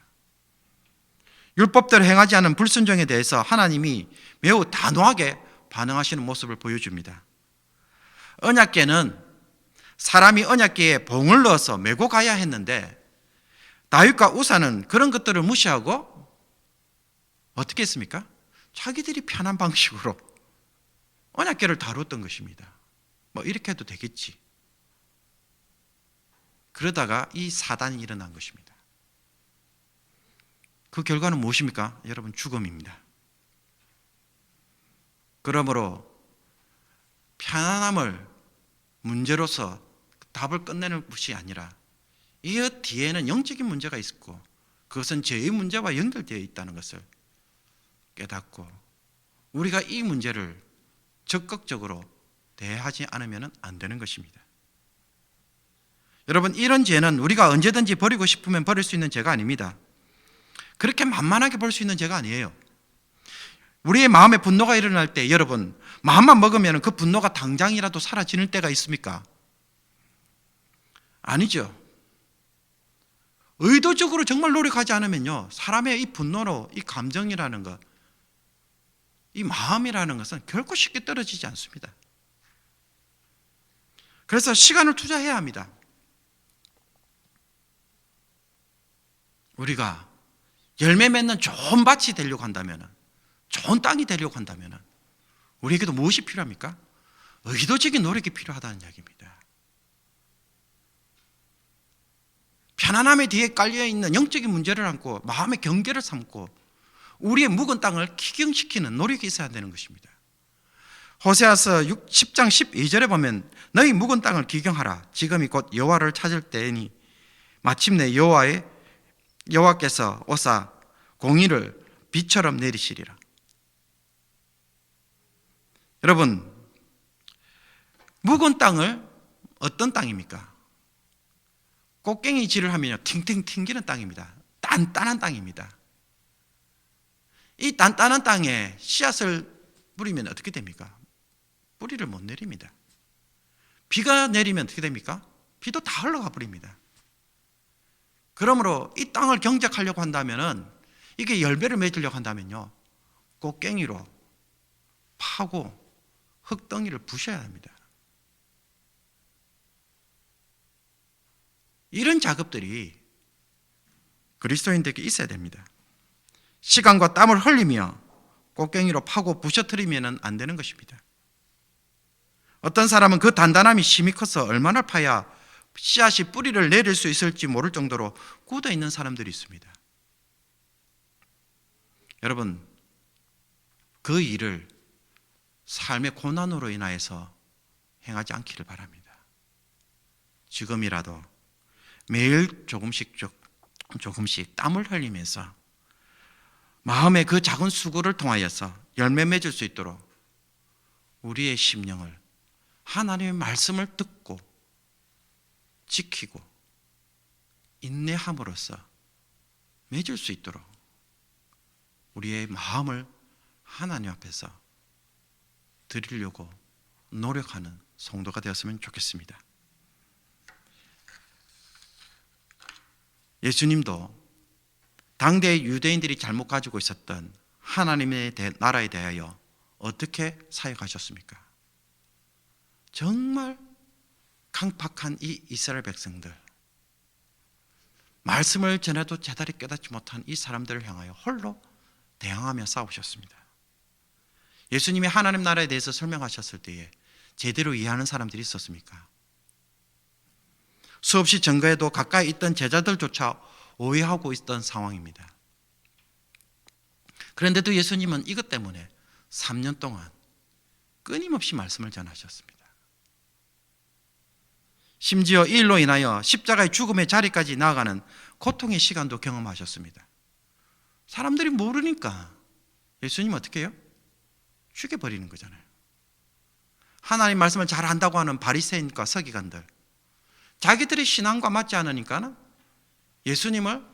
율법대로 행하지 않은 불순종에 대해서 하나님이 매우 단호하게 반응하시는 모습을 보여줍니다. 언약궤는 사람이 언약궤에 봉을 넣어서 메고 가야 했는데 다윗과 우사는 그런 것들을 무시하고 어떻게 했습니까? 자기들이 편한 방식으로 언약궤를 다뤘던 것입니다. 이렇게 해도 되겠지. 그러다가 이 사단이 일어난 것입니다. 그 결과는 무엇입니까? 여러분, 죽음입니다. 그러므로 편안함을 문제로서 답을 끝내는 것이 아니라 이 뒤에는 영적인 문제가 있고 그것은 죄의 문제와 연결되어 있다는 것을 깨닫고 우리가 이 문제를 적극적으로 대하지 않으면 안 되는 것입니다. 여러분, 이런 죄는 우리가 언제든지 버리고 싶으면 버릴 수 있는 죄가 아닙니다. 그렇게 만만하게 볼 수 있는 죄가 아니에요. 우리의 마음에 분노가 일어날 때 여러분, 마음만 먹으면 그 분노가 당장이라도 사라지는 때가 있습니까? 아니죠. 의도적으로 정말 노력하지 않으면요, 사람의 이 분노로 이 감정이라는 것, 이 마음이라는 것은 결코 쉽게 떨어지지 않습니다. 그래서 시간을 투자해야 합니다. 우리가 열매 맺는 좋은 밭이 되려고 한다면, 좋은 땅이 되려고 한다면 우리에게도 무엇이 필요합니까? 의도적인 노력이 필요하다는 이야기입니다. 편안함에 뒤에 깔려있는 영적인 문제를 안고 마음의 경계를 삼고 우리의 묵은 땅을 기경시키는 노력이 있어야 되는 것입니다. 호세아서 10장 12절에 보면 너희 묵은 땅을 기경하라. 지금이 곧 여호와를 찾을 때이니 마침내 여호와께서 오사 공의를 비처럼 내리시리라. 여러분, 묵은 땅을 어떤 땅입니까? 꽃갱이질을 하면요 팅팅 튕기는 땅입니다. 단단한 땅입니다. 이 단단한 땅에 씨앗을 뿌리면 어떻게 됩니까? 뿌리를 못 내립니다. 비가 내리면 어떻게 됩니까? 비도 다 흘러가 버립니다. 그러므로 이 땅을 경작하려고 한다면, 이게 열매를 맺으려고 한다면요 꽃갱이로 파고 흙덩이를 부셔야 합니다. 이런 작업들이 그리스도인들에게 있어야 됩니다. 시간과 땀을 흘리며 꽃갱이로 파고 부셔뜨리면 안 되는 것입니다. 어떤 사람은 그 단단함이 심히 커서 얼마나 파야 씨앗이 뿌리를 내릴 수 있을지 모를 정도로 굳어 있는 사람들이 있습니다. 여러분, 그 일을 삶의 고난으로 인하여서 행하지 않기를 바랍니다. 지금이라도 매일 조금씩 땀을 흘리면서 마음의 그 작은 수고를 통하여서 열매 맺을 수 있도록 우리의 심령을 하나님의 말씀을 듣고 지키고 인내함으로써 맺을 수 있도록 우리의 마음을 하나님 앞에서 드리려고 노력하는 성도가 되었으면 좋겠습니다. 예수님도 당대의 유대인들이 잘못 가지고 있었던 하나님의 나라에 대하여 어떻게 사역하셨습니까? 정말 강팍한 이 이스라엘 백성들, 말씀을 전해도 제대로 깨닫지 못한 이 사람들을 향하여 홀로 대항하며 싸우셨습니다. 예수님이 하나님 나라에 대해서 설명하셨을 때에 제대로 이해하는 사람들이 있었습니까? 수없이 증거해도 가까이 있던 제자들조차 오해하고 있던 상황입니다. 그런데도 예수님은 이것 때문에 3년 동안 끊임없이 말씀을 전하셨습니다. 심지어 이 일로 인하여 십자가의 죽음의 자리까지 나아가는 고통의 시간도 경험하셨습니다. 사람들이 모르니까 예수님 어떻게 해요? 죽여버리는 거잖아요. 하나님 말씀을 잘 안다고 하는 바리새인과 서기관들, 자기들의 신앙과 맞지 않으니까 예수님을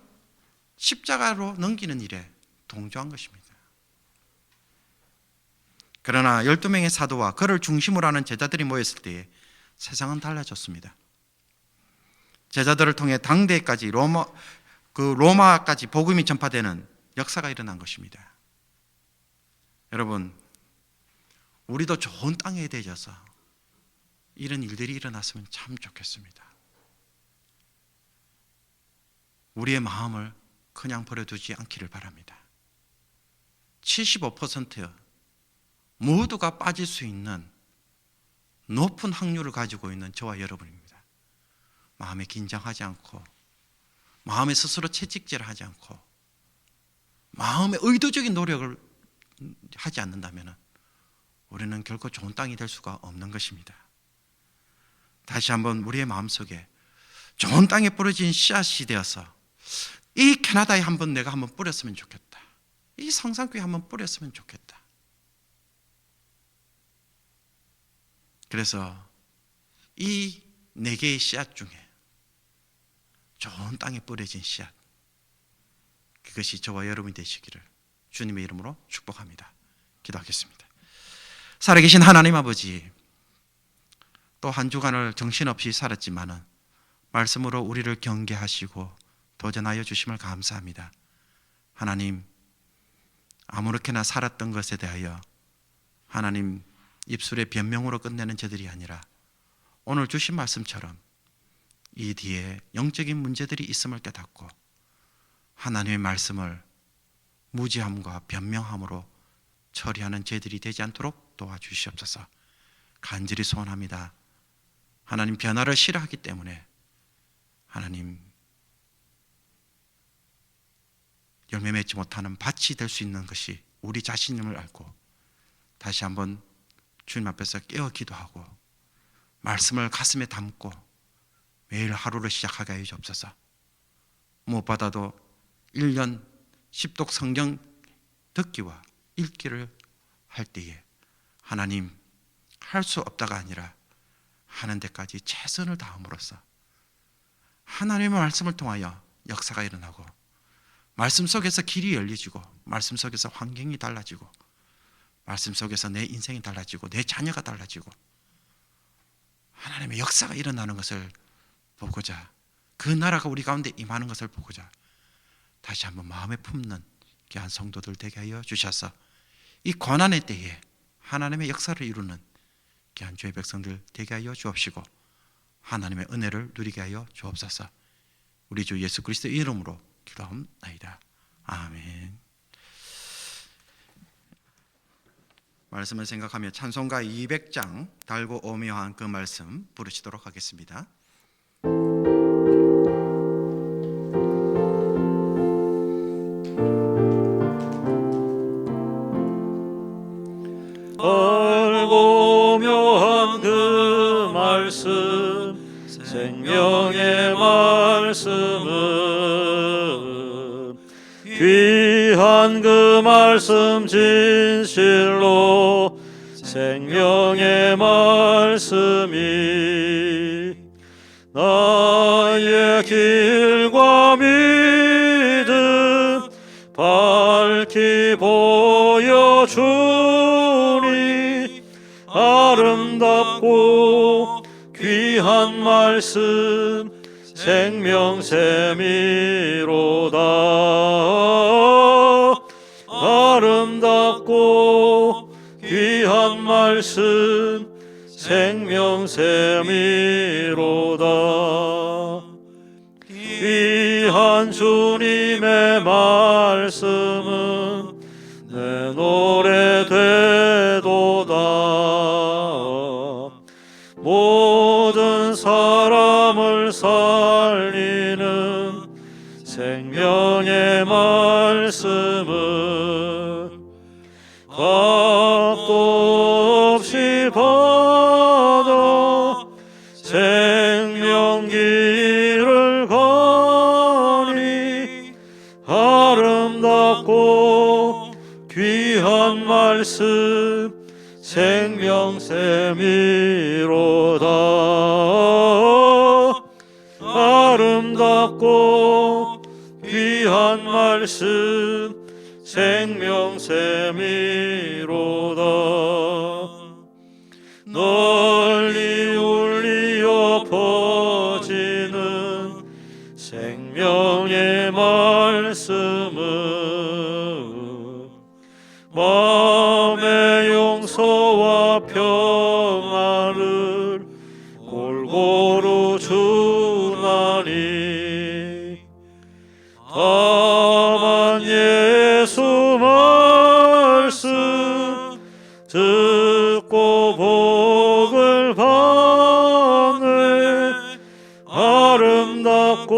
십자가로 넘기는 일에 동조한 것입니다. 그러나 12명의 사도와 그를 중심으로 하는 제자들이 모였을 때에 세상은 달라졌습니다. 제자들을 통해 당대까지 로마까지 복음이 전파되는 역사가 일어난 것입니다. 여러분, 우리도 좋은 땅에 대해서 이런 일들이 일어났으면 참 좋겠습니다. 우리의 마음을 그냥 버려두지 않기를 바랍니다. 75% 모두가 빠질 수 있는 높은 확률을 가지고 있는 저와 여러분입니다. 마음에 긴장하지 않고, 마음에 스스로 채찍질하지 않고, 마음의 의도적인 노력을 하지 않는다면 우리는 결코 좋은 땅이 될 수가 없는 것입니다. 다시 한번 우리의 마음속에 좋은 땅에 뿌려진 씨앗이 되어서 이 캐나다에 내가 한번 뿌렸으면 좋겠다. 이 성산교회에 한번 뿌렸으면 좋겠다. 그래서 이 4개의 씨앗 중에 좋은 땅에 뿌려진 씨앗, 그것이 저와 여러분이 되시기를 주님의 이름으로 축복합니다. 기도하겠습니다. 살아계신 하나님 아버지, 또 한 주간을 정신없이 살았지만은 말씀으로 우리를 경계하시고 도전하여 주심을 감사합니다. 하나님, 아무렇게나 살았던 것에 대하여 하나님 입술의 변명으로 끝내는 저들이 아니라 오늘 주신 말씀처럼 이 뒤에 영적인 문제들이 있음을 깨닫고 하나님의 말씀을 무지함과 변명함으로 처리하는 죄들이 되지 않도록 도와주시옵소서. 간절히 소원합니다. 하나님, 변화를 싫어하기 때문에 하나님 열매 맺지 못하는 밭이 될 수 있는 것이 우리 자신임을 알고 다시 한번 주님 앞에서 깨어 기도하고 말씀을 가슴에 담고 매일 하루를 시작하게 하여 주옵소서. 무엇보다도 1년 10독 성경 듣기와 읽기를 할 때에 하나님, 할 수 없다가 아니라 하는 데까지 최선을 다함으로써 하나님의 말씀을 통하여 역사가 일어나고 말씀 속에서 길이 열려지고 말씀 속에서 환경이 달라지고 말씀 속에서 내 인생이 달라지고 내 자녀가 달라지고 하나님의 역사가 일어나는 것을 보고자, 그 나라가 우리 가운데 임하는 것을 보고자 다시 한번 마음에 품는 귀한 성도들 되게 하여 주셔서 이 고난의 때에 하나님의 역사를 이루는 귀한 주의 백성들 되게 하여 주옵시고 하나님의 은혜를 누리게 하여 주옵소서. 우리 주 예수 그리스도의 이름으로 기도하옵나이다. 아멘. 말씀을 생각하며 찬송가 200장 달고 오묘한 그 말씀 부르시도록 하겠습니다. 달고 묘한 그 말씀, 생명의 말씀은 귀한 그 말씀 진실로 생명의 말씀이 나의 길과 믿음 밝히 보여주니 아름답고 귀한 말씀 생명샘이로다. 아름답고 귀한 말씀 생명샘이로다. 말씀은 내 노래 되도다. 모든 사람을 살리는 생명의 말씀은 값도 없이 받아 생명길을 가니 아름답고 귀한 말씀 생명샘이로다. 아름답고 귀한 말씀 생명샘이로다. 널리 울리어 퍼지는 생명의 말씀은 마음의 용서와 평안을 골고루 주나니 다만 예수 말씀 듣고 복을 받네. 아름답고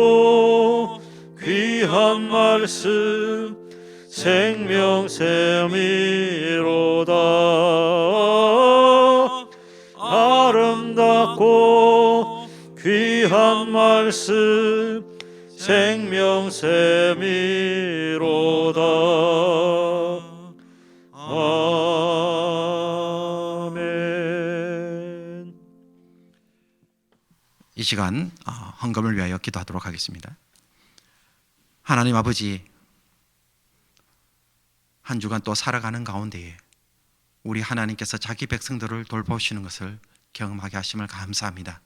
귀한 말씀 생명샘이로다. 아름답고 귀한 말씀 생명샘이로다. 아멘. 이 시간 헌금을 위하여 기도하도록 하겠습니다. 하나님 아버지, 한 주간 또 살아가는 가운데에 우리 하나님께서 자기 백성들을 돌보시는 것을 경험하게 하심을 감사합니다.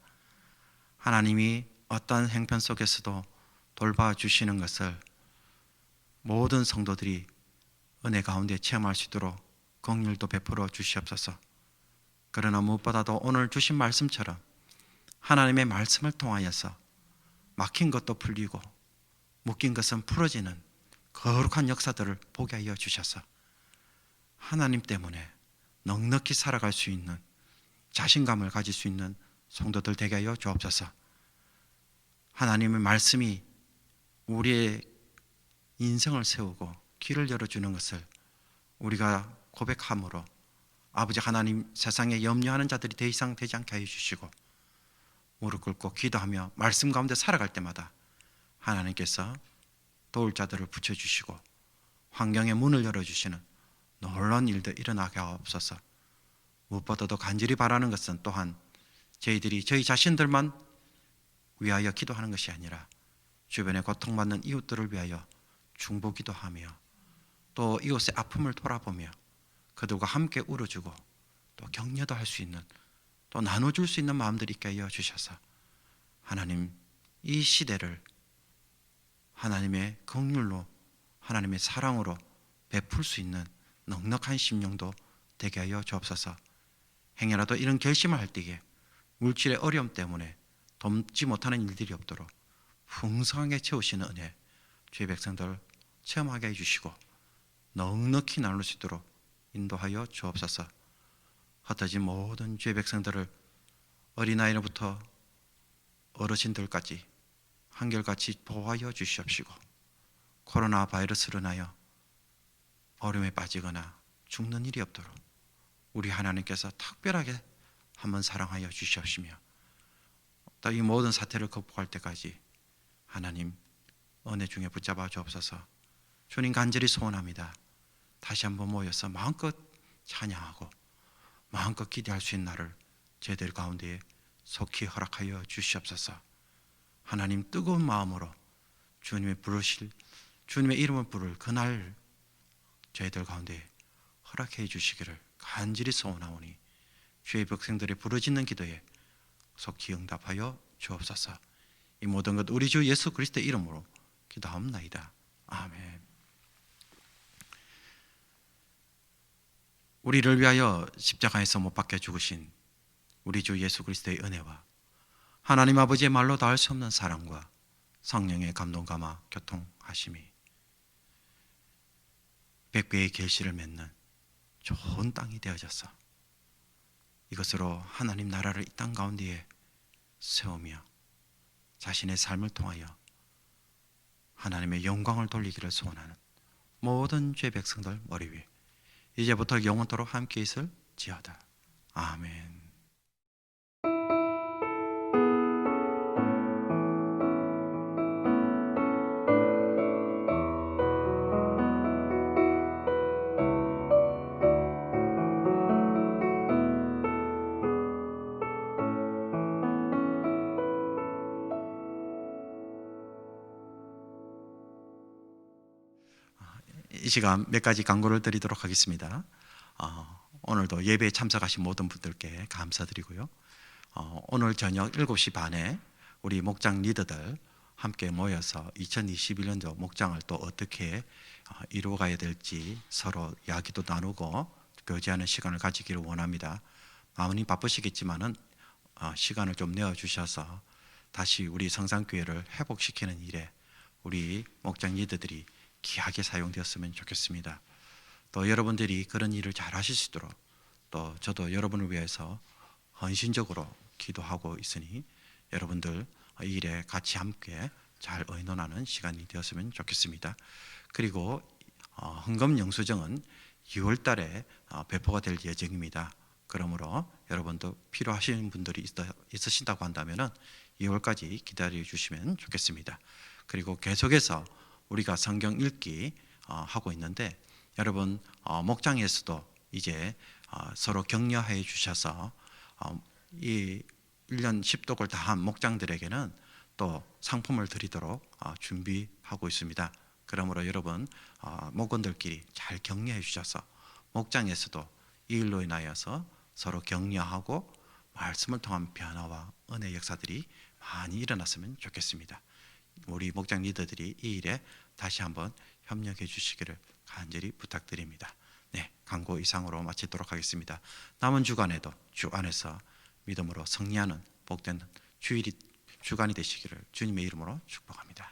하나님이 어떠한 행편 속에서도 돌봐주시는 것을 모든 성도들이 은혜 가운데 체험할 수 있도록 긍휼도 베풀어 주시옵소서. 그러나 무엇보다도 오늘 주신 말씀처럼 하나님의 말씀을 통하여서 막힌 것도 풀리고 묶인 것은 풀어지는 거룩한 역사들을 보게 하여 주셔서 하나님 때문에 넉넉히 살아갈 수 있는 자신감을 가질 수 있는 성도들 되게 하여 주옵소서. 하나님의 말씀이 우리의 인생을 세우고 길을 열어주는 것을 우리가 고백함으로 아버지 하나님, 세상에 염려하는 자들이 더 이상 되지 않게 하여 주시고 무릎 꿇고 기도하며 말씀 가운데 살아갈 때마다 하나님께서 도울 자들을 붙여주시고 환경의 문을 열어주시는 놀라운 일도 일어나게 하옵소서. 무엇보다도 간절히 바라는 것은 또한 저희들이 저희 자신들만 위하여 기도하는 것이 아니라 주변에 고통받는 이웃들을 위하여 중보기도 하며 또 이웃의 아픔을 돌아보며 그들과 함께 울어주고 또 격려도 할 수 있는 또 나눠줄 수 있는 마음들이 있게 하여 주셔서 하나님, 이 시대를 하나님의 긍휼로 하나님의 사랑으로 베풀 수 있는 넉넉한 심령도 되게 하여 주옵소서. 행여라도 이런 결심을 할 때에 물질의 어려움 때문에 돕지 못하는 일들이 없도록 풍성하게 채우시는 은혜 주의 백성들 체험하게 해주시고 넉넉히 나눌 수 있도록 인도하여 주옵소서. 흩어진 모든 주의 백성들을 어린아이로부터 어르신들까지 한결같이 보호하여 주시옵시고 코로나 바이러스로 인하여 어려움에 빠지거나 죽는 일이 없도록 우리 하나님께서 특별하게 한번 사랑하여 주시옵시며 또 이 모든 사태를 극복할 때까지 하나님 은혜 중에 붙잡아 주옵소서. 주님 간절히 소원합니다. 다시 한번 모여서 마음껏 찬양하고 마음껏 기대할 수 있는 날을 저희들 가운데에 속히 허락하여 주시옵소서. 하나님 뜨거운 마음으로 주님의 부르실 주님의 이름을 부를 그날 저희들 가운데 허락해 주시기를 간절히 소원하오니 주의 백성들의 부르짖는 기도에 속히 응답하여 주옵소서. 이 모든 것 우리 주 예수 그리스도의 이름으로 기도하옵나이다. 아멘. 우리를 위하여 십자가에서 못 박혀 죽으신 우리 주 예수 그리스도의 은혜와 하나님 아버지의 말로 닿을 수 없는 사랑과 성령의 감동 감화 교통하심이 백배의 결실을 맺는 좋은 땅이 되어져서 이것으로 하나님 나라를 이 땅 가운데에 세우며 자신의 삶을 통하여 하나님의 영광을 돌리기를 소원하는 모든 죄 백성들 머리 위에 이제부터 영원토록 함께 있을지어다. 아멘. 이 시간 몇 가지 광고를 드리도록 하겠습니다. 오늘도 예배에 참석하신 모든 분들께 감사드리고요. 오늘 저녁 7시 반에 우리 목장 리더들 함께 모여서 2021년도 목장을 또 어떻게 이루어가야 될지 서로 이야기도 나누고 교제하는 시간을 가지기를 원합니다. 마음이 바쁘시겠지만은 시간을 좀 내어주셔서 다시 우리 성산교회를 회복시키는 일에 우리 목장 리더들이 귀하게 사용되었으면 좋겠습니다. 또 여러분들이 그런 일을 잘 하실 수 있도록 또 저도 여러분을 위해서 헌신적으로 기도하고 있으니 여러분들 이 일에 같이 함께 잘 의논하는 시간이 되었으면 좋겠습니다. 그리고 헌금 영수증은 6월 달에 배포가 될 예정입니다. 그러므로 여러분도 필요하신 분들이 있으신다고 한다면 2월까지 기다려 주시면 좋겠습니다. 그리고 계속해서 우리가 성경 읽기 하고 있는데 여러분 목장에서도 이제 서로 격려해 주셔서 이 1년 10독을 다한 목장들에게는 또 상품을 드리도록 준비하고 있습니다. 그러므로 여러분 목원들끼리 잘 격려해 주셔서 목장에서도 이 일로 인하여서 서로 격려하고 말씀을 통한 변화와 은혜 역사들이 많이 일어났으면 좋겠습니다. 우리 목장 리더들이 이 일에 다시 한번 협력해 주시기를 간절히 부탁드립니다. 네, 광고 이상으로 마치도록 하겠습니다. 남은 주간에도 주 안에서 믿음으로 승리하는 복된 주일이 주간이 되시기를 주님의 이름으로 축복합니다.